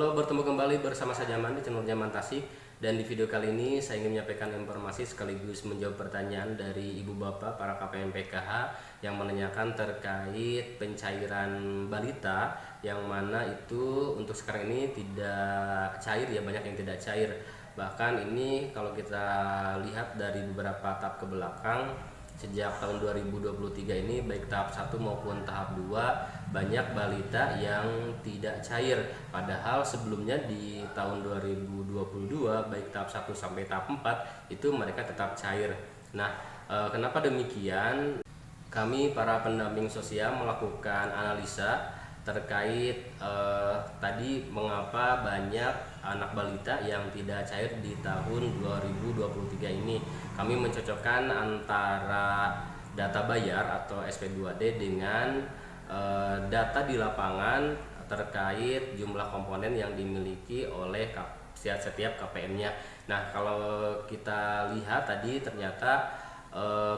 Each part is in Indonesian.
Halo, bertemu kembali bersama saya Jaman di channel Jaman Tasik. Dan di video kali ini saya ingin menyampaikan informasi sekaligus menjawab pertanyaan dari ibu bapak para KPM PKH yang menanyakan terkait pencairan balita, yang mana itu untuk sekarang ini tidak cair ya, banyak yang tidak cair. Bahkan ini kalau kita lihat dari beberapa tahap ke belakang, sejak tahun 2023 ini baik tahap 1 maupun tahap 2 banyak balita yang tidak cair, padahal sebelumnya di tahun 2022 baik tahap 1 sampai tahap 4 itu mereka tetap cair. Nah, kenapa demikian? Kami para pendamping sosial melakukan analisa terkait tadi mengapa banyak anak balita yang tidak cair di tahun 2023 ini. Kami mencocokkan antara data bayar atau SP2D dengan data di lapangan terkait jumlah komponen yang dimiliki oleh setiap KPM-nya. Nah, kalau kita lihat tadi ternyata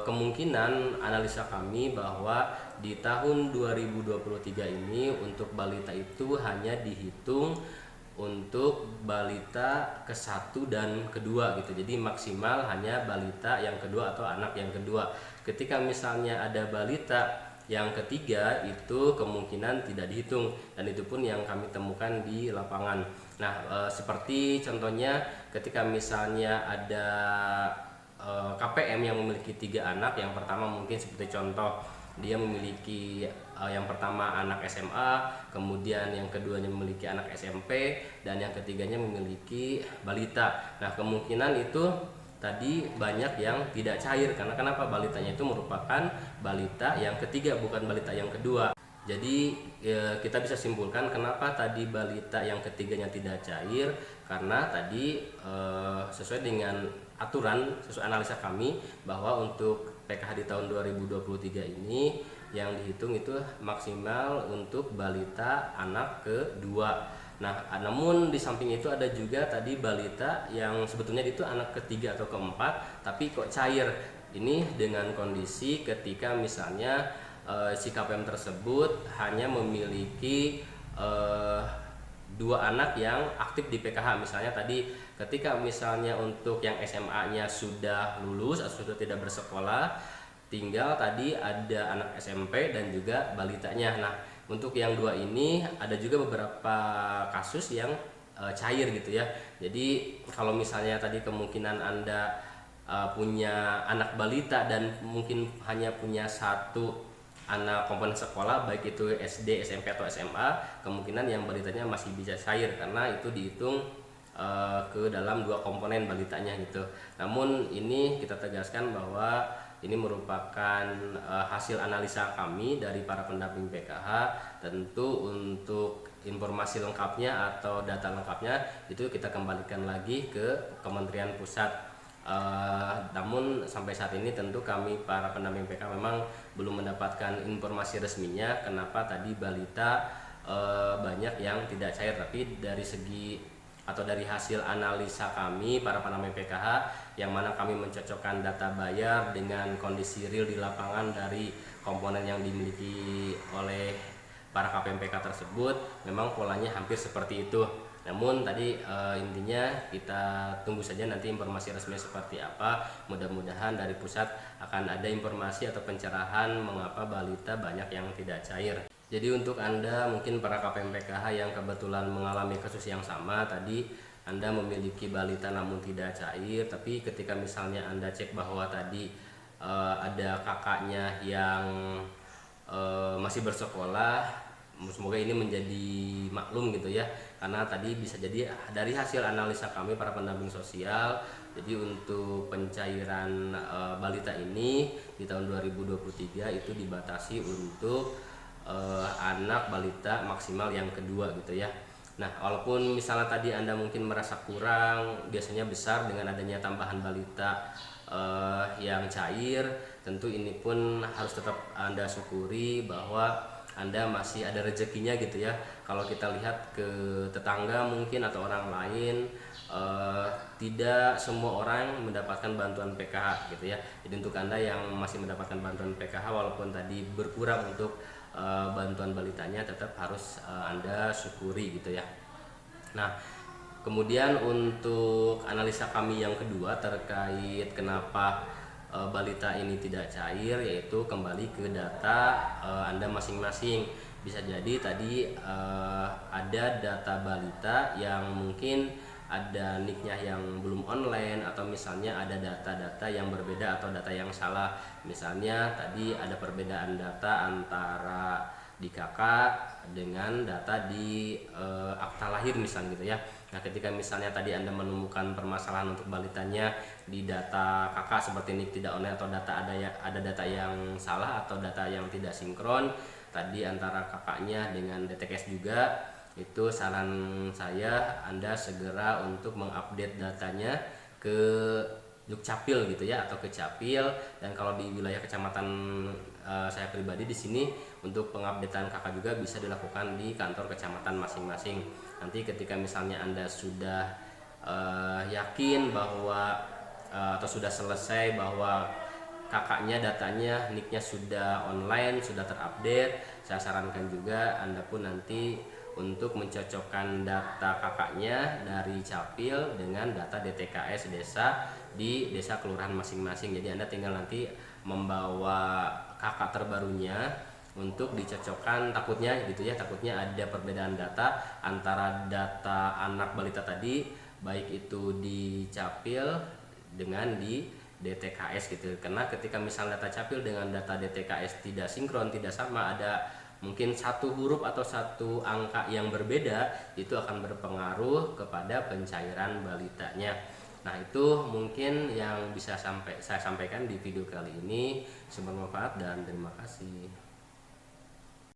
kemungkinan analisa kami bahwa di tahun 2023 ini untuk balita itu hanya dihitung untuk balita ke-1 dan kedua gitu. Jadi maksimal hanya balita yang kedua atau anak yang kedua. Ketika misalnya ada balita yang ketiga itu kemungkinan tidak dihitung, dan itu pun yang kami temukan di lapangan. Nah, seperti contohnya ketika misalnya ada KPM yang memiliki 3 anak, yang pertama mungkin seperti contoh dia memiliki yang pertama anak SMA, kemudian yang keduanya memiliki anak SMP, dan yang ketiganya memiliki balita. Nah, kemungkinan itu tadi banyak yang tidak cair, karena kenapa? Balitanya itu merupakan balita yang ketiga, bukan balita yang kedua. Jadi kita bisa simpulkan kenapa tadi balita yang ketiganya tidak cair, karena tadi sesuai dengan aturan, sesuai analisa kami bahwa untuk PKH di tahun 2023 ini yang dihitung itu maksimal untuk balita anak kedua. Nah, namun di samping itu ada juga tadi balita yang sebetulnya itu anak ketiga atau keempat tapi kok cair. Ini dengan kondisi ketika misalnya si KPM tersebut hanya memiliki 2 anak yang aktif di PKH. Misalnya tadi ketika misalnya untuk yang SMA-nya sudah lulus atau sudah tidak bersekolah, tinggal tadi ada anak SMP dan juga balitanya. Nah, untuk yang 2 ini ada juga beberapa kasus yang cair gitu ya. Jadi kalau misalnya tadi kemungkinan Anda punya anak balita dan mungkin hanya punya 1 anak komponen sekolah, baik itu SD, SMP atau SMA, kemungkinan yang balitanya masih bisa cair karena itu dihitung ke dalam 2 komponen balitanya gitu. Namun ini kita tegaskan bahwa ini merupakan hasil analisa kami dari para pendamping PKH. Tentu untuk informasi lengkapnya atau data lengkapnya itu kita kembalikan lagi ke Kementerian Pusat. Namun sampai saat ini tentu kami para pendamping PK memang belum mendapatkan informasi resminya kenapa tadi balita banyak yang tidak cair. Tapi dari segi atau dari hasil analisa kami para pendamping PKH, yang mana kami mencocokkan data bayar dengan kondisi real di lapangan dari komponen yang dimiliki oleh para KPM PK tersebut, memang polanya hampir seperti itu. Namun tadi intinya kita tunggu saja nanti informasi resmi seperti apa. Mudah-mudahan dari pusat akan ada informasi atau pencerahan mengapa balita banyak yang tidak cair. Jadi untuk Anda mungkin para KPM PKH yang kebetulan mengalami kasus yang sama, tadi Anda memiliki balita namun tidak cair, tapi ketika misalnya Anda cek bahwa tadi ada kakaknya yang masih bersekolah, semoga ini menjadi maklum gitu ya, karena tadi bisa jadi dari hasil analisa kami para pendamping sosial, jadi untuk pencairan balita ini di tahun 2023 itu dibatasi untuk anak balita maksimal yang kedua gitu ya. Nah, walaupun misalnya tadi Anda mungkin merasa kurang, biasanya besar dengan adanya tambahan balita yang cair, tentu ini pun harus tetap Anda syukuri bahwa Anda masih ada rezekinya gitu ya. Kalau kita lihat ke tetangga mungkin atau orang lain, tidak semua orang mendapatkan bantuan PKH gitu ya. Jadi untuk Anda yang masih mendapatkan bantuan PKH walaupun tadi berkurang untuk bantuan balitanya, tetap harus Anda syukuri gitu ya. Nah, kemudian untuk analisa kami yang kedua terkait kenapa balita ini tidak cair, yaitu kembali ke data Anda masing-masing. Bisa jadi tadi ada data balita yang mungkin ada nicknya yang belum online, atau misalnya ada data-data yang berbeda atau data yang salah. Misalnya tadi ada perbedaan data antara di KK dengan data di akta lahir misalnya gitu ya. Nah, ketika misalnya tadi Anda menemukan permasalahan untuk balitanya di data KK seperti nick tidak online, atau data ada data yang salah atau data yang tidak sinkron tadi antara kakaknya dengan DTKS juga, itu saran saya Anda segera untuk mengupdate datanya ke Dukcapil gitu ya, atau ke Capil. Dan kalau di wilayah kecamatan saya pribadi di sini, untuk pengupdatean kakak juga bisa dilakukan di kantor kecamatan masing-masing. Nanti ketika misalnya Anda sudah yakin bahwa atau sudah selesai bahwa kakaknya datanya nicknya sudah online, sudah terupdate, saya sarankan juga Anda pun nanti untuk mencocokkan data kakaknya dari Capil dengan data DTKS desa di desa kelurahan masing-masing. Jadi Anda tinggal nanti membawa kakak terbarunya untuk dicocokkan, takutnya gitu ya, takutnya ada perbedaan data antara data anak balita tadi baik itu di Capil dengan di DTKS gitu. Karena ketika misalnya data Capil dengan data DTKS tidak sinkron, tidak sama, ada mungkin satu huruf atau satu angka yang berbeda, itu akan berpengaruh kepada pencairan balitanya. Nah, itu mungkin yang bisa saya sampaikan di video kali ini. Semoga bermanfaat dan terima kasih.